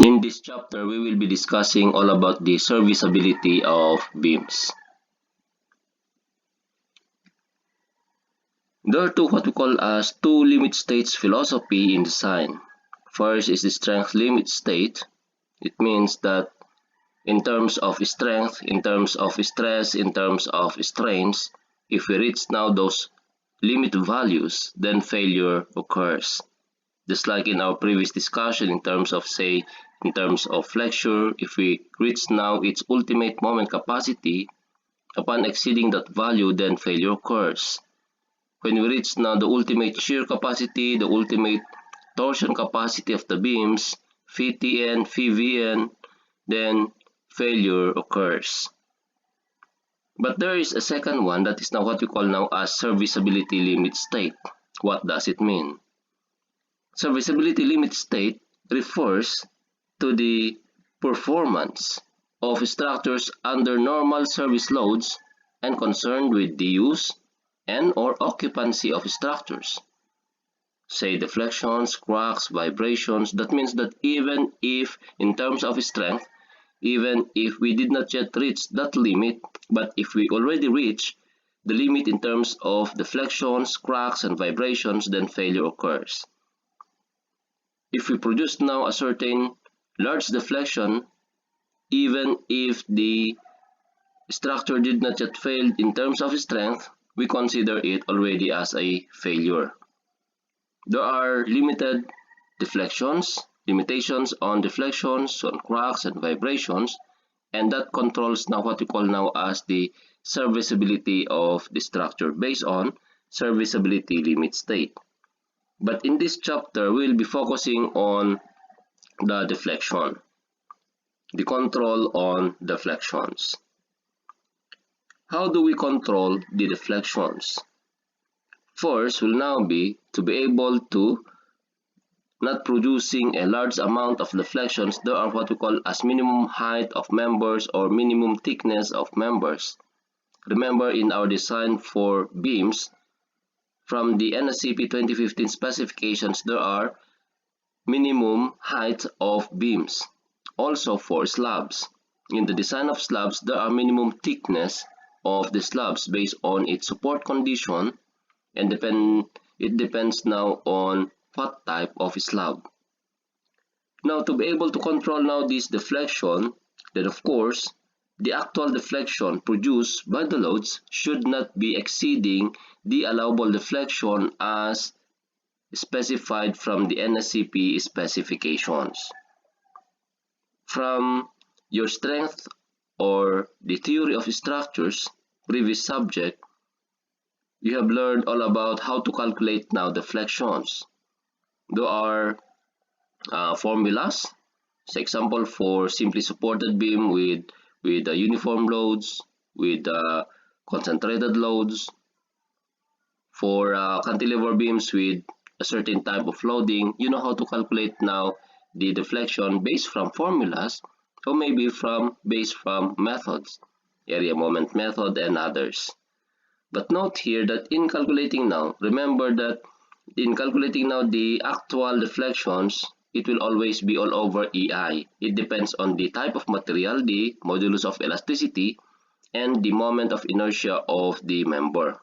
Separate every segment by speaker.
Speaker 1: In this chapter, we will be discussing all about the serviceability of beams. There are what we call as two limit states philosophy in design. First is the strength limit state. It means that in terms of strength, in terms of stress, in terms of strains, if we reach now those limit values, then failure occurs. Just like in our previous discussion in terms of flexure, if we reach now its ultimate moment capacity, upon exceeding that value, then failure occurs. When we reach now the ultimate shear capacity, the ultimate torsion capacity of the beams, Phi-Tn, Phi-Vn, then failure occurs. But there is a second one that is now what we call now as serviceability limit state. What does it mean? Serviceability limit state refers to the performance of structures under normal service loads and concerned with the use and or occupancy of structures. Say deflections, cracks, vibrations. That means that even if in terms of strength, even if we did not yet reach that limit, but if we already reach the limit in terms of deflections, cracks, and vibrations, then failure occurs. If we produce now a certain large deflection, even if the structure did not yet fail in terms of strength, we consider it already as a failure. There are limitations on deflections, on cracks and vibrations, and that controls now what we call now as the serviceability of the structure based on serviceability limit state. But in this chapter, we will be focusing on the deflection, the control on deflections. How do we control the deflections? First will now be to be able to not producing a large amount of deflections. There are what we call as minimum height of members or minimum thickness of members. Remember in our design for beams, from the NSCP 2015 specifications, there are minimum height of beams. Also for slabs. In the design of slabs, there are minimum thickness of the slabs based on its support condition, and it depends now on what type of slab. Now to be able to control now this deflection, then of course, the actual deflection produced by the loads should not be exceeding the allowable deflection as specified from the NSCP specifications. From your strength or the theory of structures, previous subject, you have learned all about how to calculate now deflections. There are formulas. For example, for simply supported beam with uniform loads, with concentrated loads, for cantilever beams with a certain type of loading, you know how to calculate now the deflection based from formulas or maybe based from methods, area moment method and others. But note here that in calculating now, remember that in calculating now the actual deflections, it will always be all over EI. It depends on the type of material, the modulus of elasticity, and the moment of inertia of the member.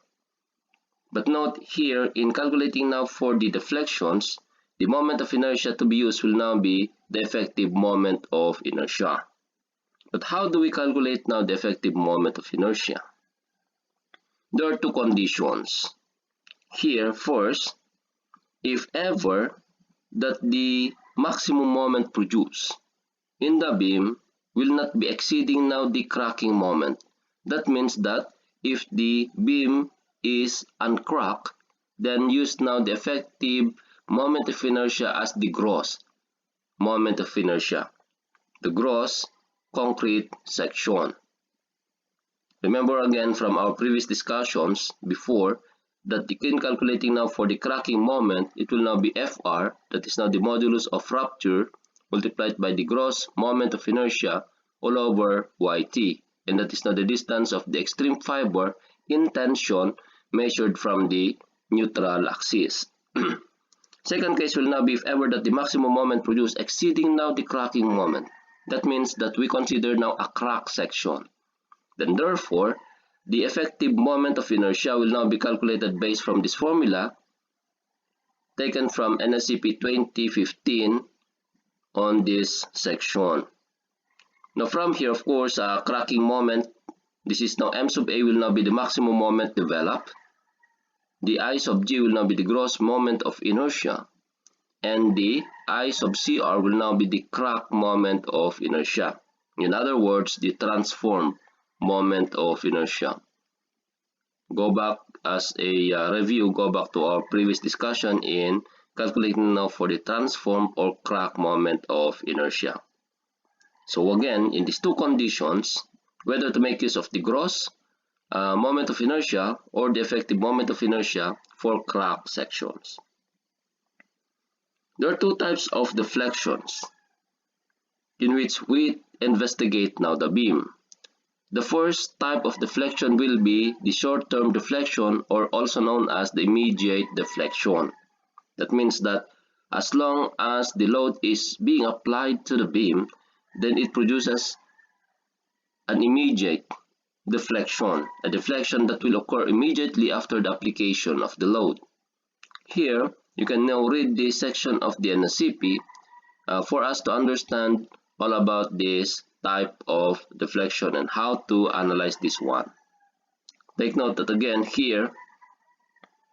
Speaker 1: But note here, in calculating now for the deflections, the moment of inertia to be used will now be the effective moment of inertia. But how do we calculate now the effective moment of inertia? There are two conditions. Here, first, if ever that the maximum moment produced in the beam will not be exceeding now the cracking moment. That means that if the beam is uncracked, then use now the effective moment of inertia as the gross moment of inertia, the gross concrete section. Remember again from our previous discussions before that in calculating now for the cracking moment, it will now be Fr, that is now the modulus of rupture, multiplied by the gross moment of inertia all over Yt, and that is now the distance of the extreme fiber in tension measured from the neutral axis. Second case will now be if ever that the maximum moment produced exceeding now the cracking moment. That means that we consider now a crack section. Then therefore, the effective moment of inertia will now be calculated based from this formula taken from NSCP 2015 on this section. Now from here, of course, cracking moment, this is now M sub A will now be the maximum moment developed. The I sub G will now be the gross moment of inertia. And the I sub CR will now be the crack moment of inertia. In other words, the transformed moment of inertia. Go back as a review, go back to our previous discussion in calculating now for the transformed or crack moment of inertia. So again, in these two conditions, whether to make use of the gross moment of inertia or the effective moment of inertia for crack sections. There are two types of deflections in which we investigate now the beam. The first type of deflection will be the short-term deflection, or also known as the immediate deflection. That means that as long as the load is being applied to the beam, then it produces an immediate deflection, a deflection that will occur immediately after the application of the load. Here, you can now read this section of the NSCP for us to understand all about this type of deflection and how to analyze this one. Take note that again here,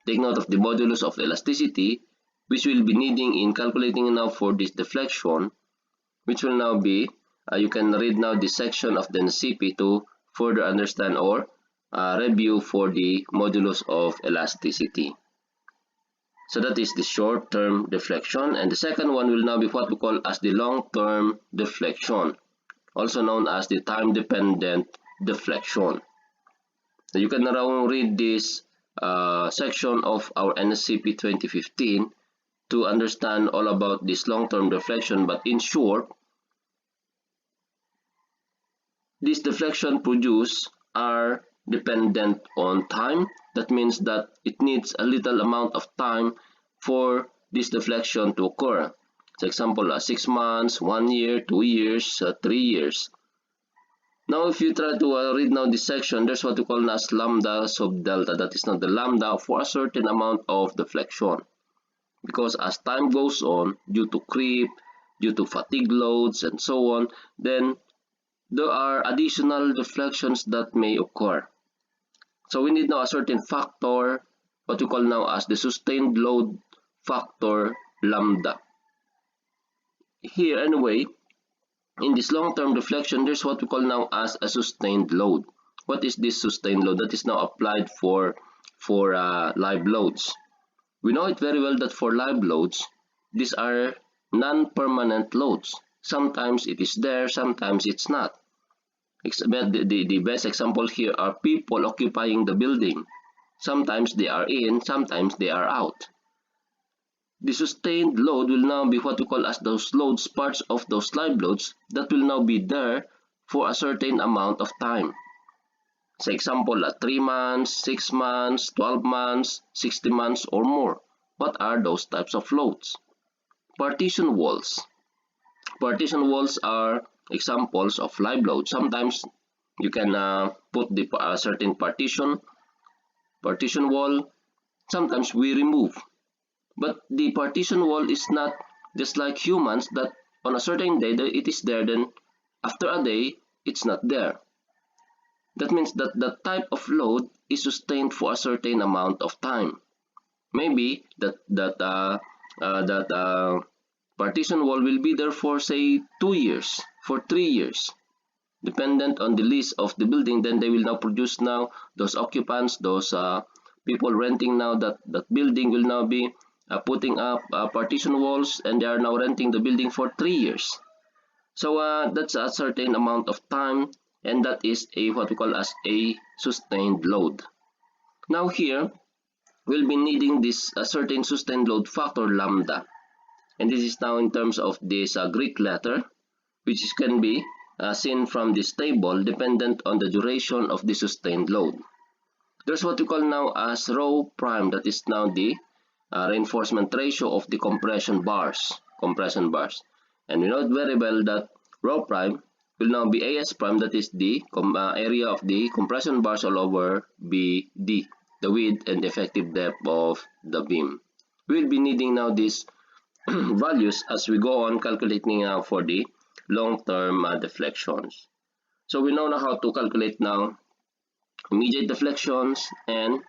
Speaker 1: take note of the modulus of elasticity, which we'll be needing in calculating now for this deflection, which will now be, you can read now this section of the NSCP to further understand or review for the modulus of elasticity. So that is the short-term deflection, and the second one will now be what we call as the long-term deflection, also known as the time-dependent deflection. So you can now read this section of our NSCP 2015 to understand all about this long-term deflection, but in short, these deflection produced are dependent on time. That means that it needs a little amount of time for this deflection to occur. For example, 6 months, 1 year, 2 years, 3 years. Now, if you try to read now this section, there's what we call as lambda sub delta. That is not the lambda for a certain amount of deflection. Because as time goes on, due to creep, due to fatigue loads, and so on, then there are additional deflections that may occur. So we need now a certain factor, what we call now as the sustained load factor lambda. Here anyway, in this long-term deflection, there's what we call now as a sustained load. What is this sustained load? That is now applied for live loads. We know it very well that for live loads, these are non-permanent loads. Sometimes it is there, sometimes it's not. The best example here are people occupying the building. Sometimes they are in, sometimes they are out. The sustained load will now be what we call as those loads, parts of those live loads that will now be there for a certain amount of time. For example, 3 months, 6 months, 12 months, 60 months or more. What are those types of loads? Partition walls. Partition walls are examples of live load. Sometimes you can put the certain partition wall. Sometimes we remove. But the partition wall is not just like humans that on a certain day it is there, then after a day it's not there. That means that the type of load is sustained for a certain amount of time. Maybe that partition wall will be there for say 2 years, for 3 years, dependent on the lease of the building. Then they will now produce now those occupants, those people renting now that building will now be putting up partition walls, and they are now renting the building for 3 years. So that's a certain amount of time, and that is what we call as a sustained load. Now here we'll be needing this certain sustained load factor lambda, and this is now in terms of this Greek letter, which can be seen from this table dependent on the duration of the sustained load. There's what we call now as rho prime, that is now the reinforcement ratio of the compression bars. And we know very well that rho prime will now be AS prime, that is the area of the compression bars all over BD, the width and effective depth of the beam. We'll be needing now these values as we go on calculating now for the long-term deflections. So we know now how to calculate now immediate deflections, and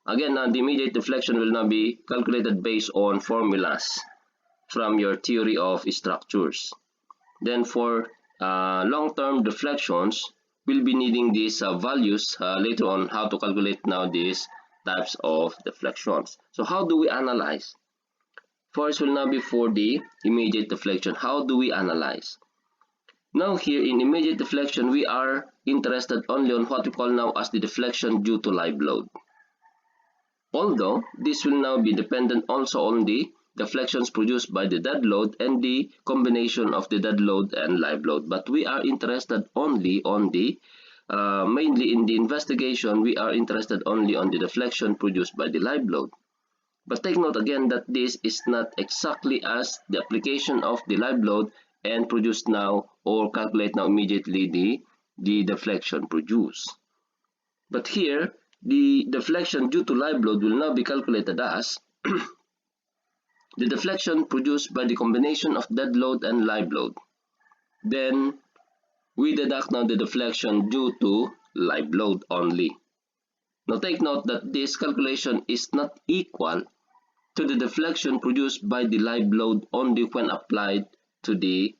Speaker 1: again the immediate deflection will now be calculated based on formulas from your theory of structures. Then for long-term deflections, we'll be needing these values later on, how to calculate now these types of deflections. So how do we analyze? First will now be for the immediate deflection. How do we analyze? Now here in immediate deflection, we are interested only on what we call now as the deflection due to live load. Although this will now be dependent also on the deflections produced by the dead load and the combination of the dead load and live load. But we are interested only on the, mainly in the investigation, we are interested only on the deflection produced by the live load. But take note again that this is not exactly as the application of the live load and produce now or calculate now immediately the deflection produced. But here, the deflection due to live load will now be calculated as the deflection produced by the combination of dead load and live load. Then we deduct now the deflection due to live load only. Now take note that this calculation is not equal to the deflection produced by the live load only when applied to the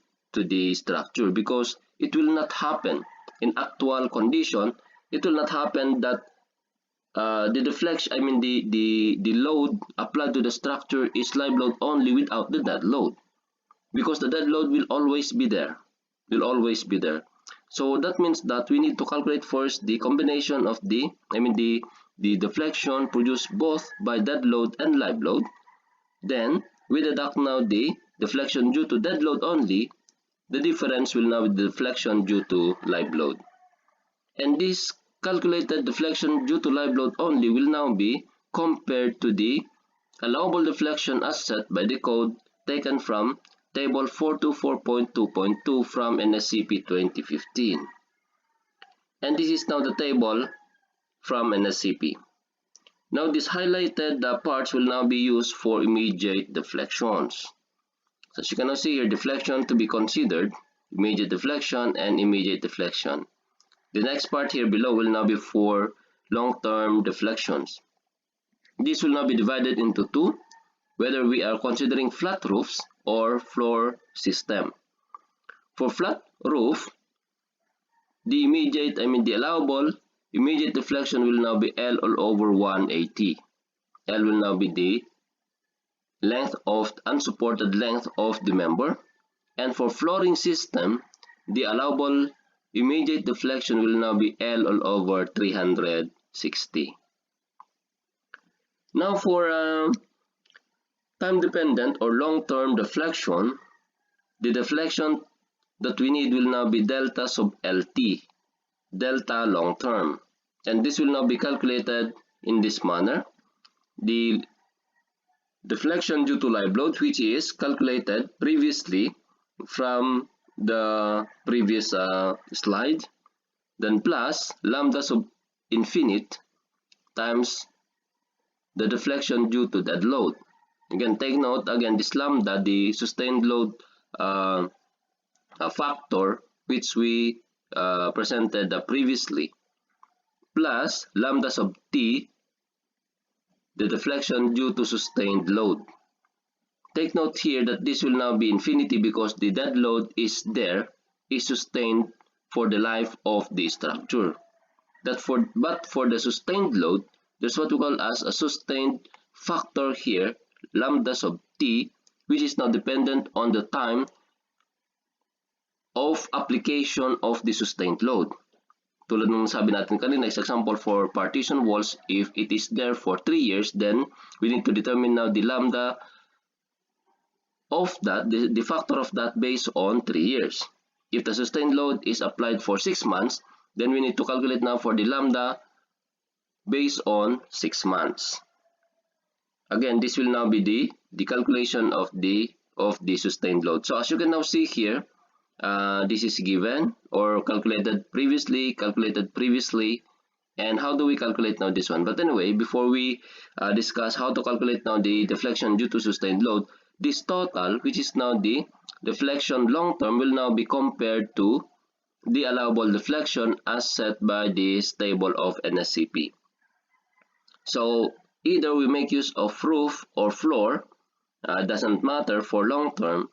Speaker 1: structure, because it will not happen in actual condition. It will not happen that the deflection, I mean the load applied to the structure is live load only without the dead load, because the dead load will always be there. So that means that we need to calculate first the combination of the deflection produced both by dead load and live load. Then we deduct now the deflection due to dead load only. The difference will now be the deflection due to live load. And this calculated deflection due to live load only will now be compared to the allowable deflection as set by the code taken from table 424.2.2 from NSCP 2015. And this is now the table from NSCP. Now these highlighted parts will now be used for immediate deflections. So as you can now see here, deflection to be considered, immediate deflection and immediate deflection. The next part here below will now be for long-term deflections. This will now be divided into two, whether we are considering flat roofs or floor system. For flat roof, the allowable immediate deflection will now be L all over 180. L will now be the length of unsupported length of the member. And for flooring system, the allowable immediate deflection will now be L all over 360. Now for time-dependent or long-term deflection, the deflection that we need will now be delta sub LT, delta long-term. And this will now be calculated in this manner. The deflection due to live load, which is calculated previously from the previous slide, then plus lambda sub infinite times the deflection due to dead load. Again, take note, again, this lambda, the sustained load factor which we presented previously, plus lambda sub t, the deflection due to sustained load. Take note here that this will now be infinity because the dead load is sustained for the life of the structure. But for the sustained load, there's what we call as a sustained factor here, lambda sub t, which is now dependent on the time of application of the sustained load. Tulad nung sabi natin kanina, is example for partition walls, if it is there for 3 years, then we need to determine now the lambda of that, the factor of that based on 3 years. If the sustained load is applied for 6 months, then we need to calculate now for the lambda based on 6 months. Again, this will now be the calculation of the sustained load. So as you can now see here, this is given or calculated previously. And how do we calculate now this one? But anyway, before we discuss how to calculate now the deflection due to sustained load, this total, which is now the deflection long term, will now be compared to the allowable deflection as set by this table of NSCP. So either we make use of roof or floor, doesn't matter for long term,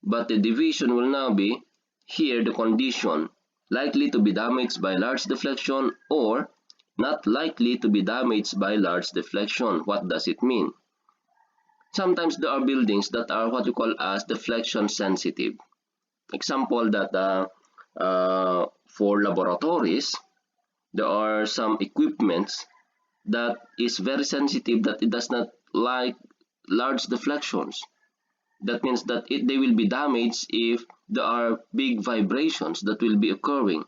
Speaker 1: but the division will now be here the condition, likely to be damaged by large deflection or not likely to be damaged by large deflection. What does it mean? Sometimes there are buildings that are what we call as deflection sensitive. Example that for laboratories, there are some equipments that is very sensitive, that it does not like large deflections. That means that they will be damaged if there are big vibrations that will be occurring.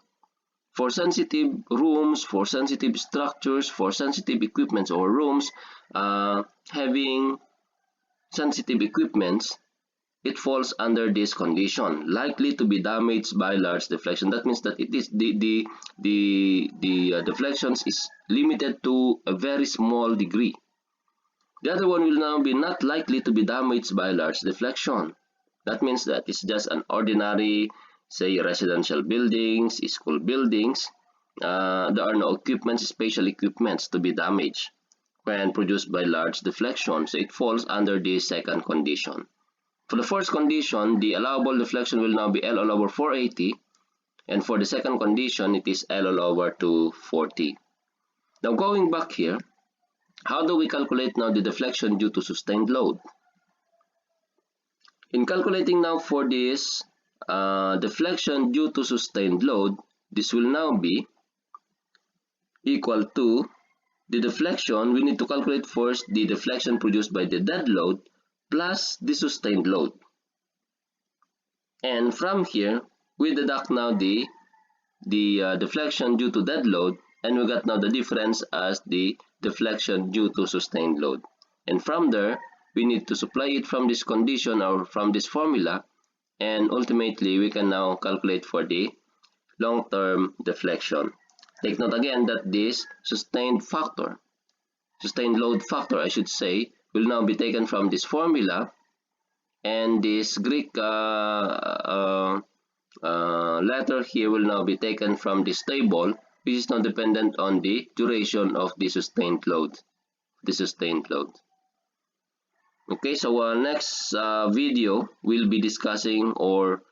Speaker 1: For sensitive rooms, for sensitive structures, for sensitive equipments or rooms having sensitive equipments, it falls under this condition, likely to be damaged by large deflection. That means that it is the deflections is limited to a very small degree. The other one will now be not likely to be damaged by large deflection. That means that it's just an ordinary, say, residential buildings, school buildings. There are no equipments, special equipments to be damaged when produced by large deflection. So it falls under the second condition. For the first condition, the allowable deflection will now be L all over 480. And for the second condition, it is L all over 240. Now going back here, how do we calculate now the deflection due to sustained load? In calculating now for this deflection due to sustained load, this will now be equal to the deflection. We need to calculate first the deflection produced by the dead load plus the sustained load. And from here, we deduct now the deflection due to dead load, and we got now the difference as the deflection due to sustained load. And from there, we need to supply it from this condition or from this formula, and ultimately we can now calculate for the long-term deflection. Take note again that this sustained load factor I should say, will now be taken from this formula, and this Greek letter here will now be taken from this table, which is now dependent on the duration of the sustained load. Okay, so next video we'll be discussing or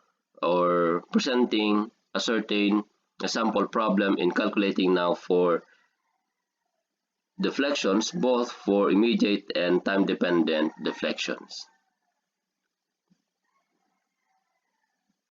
Speaker 1: presenting a certain sample problem in calculating now for deflections, both for immediate and time-dependent deflections.